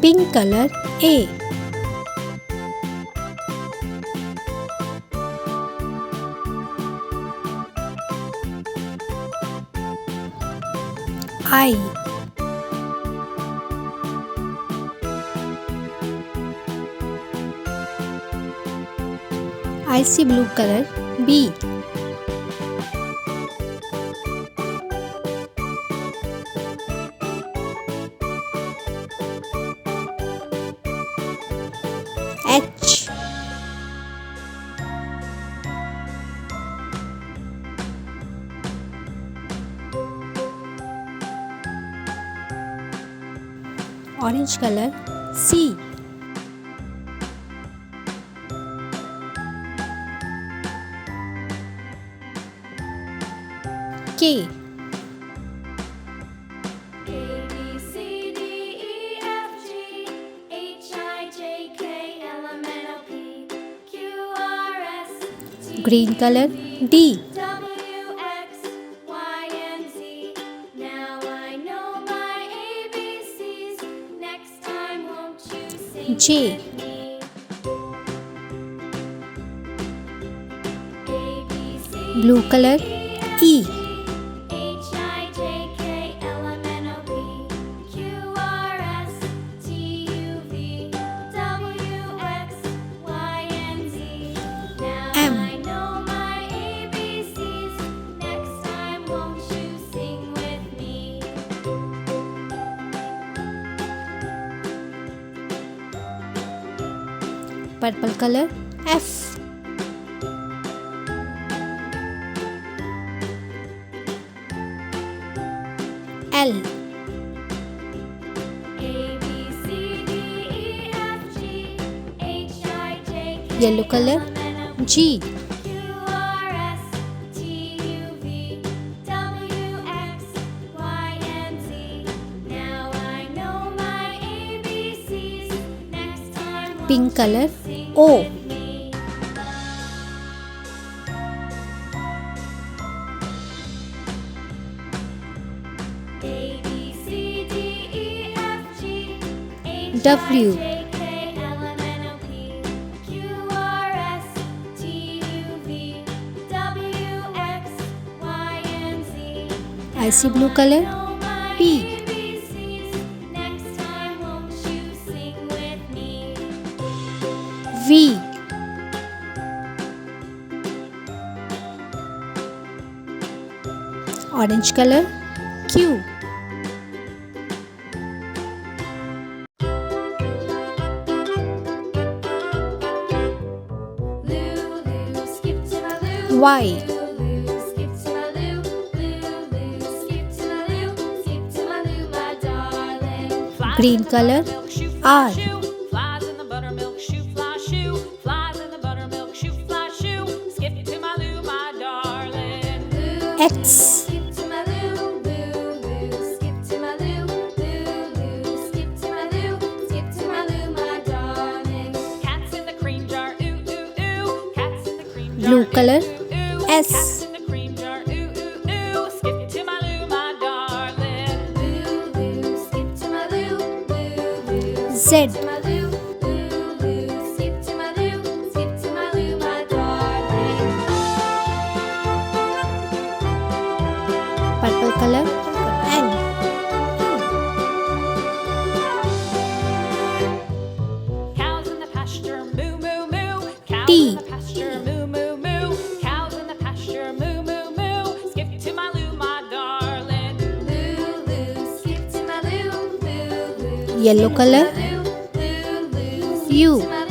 Pink color A. I. Icy blue color B. H. Orange color C. K. Green color D. J. Blue color E. M. Purple color F. L. Yellow color G. Pink color O. W. Icy blue color P. V. Orange color Q. Y. Green color R. X. Blue color S. Z. Purple color N. Cows in the pasture, moo moo moo. Cows T. in the pasture, moo moo moo. Cows in the pasture, moo moo moo. Skip to my loo, my darling. Loo loo, skip to my loo, loo loo. Yellow color U.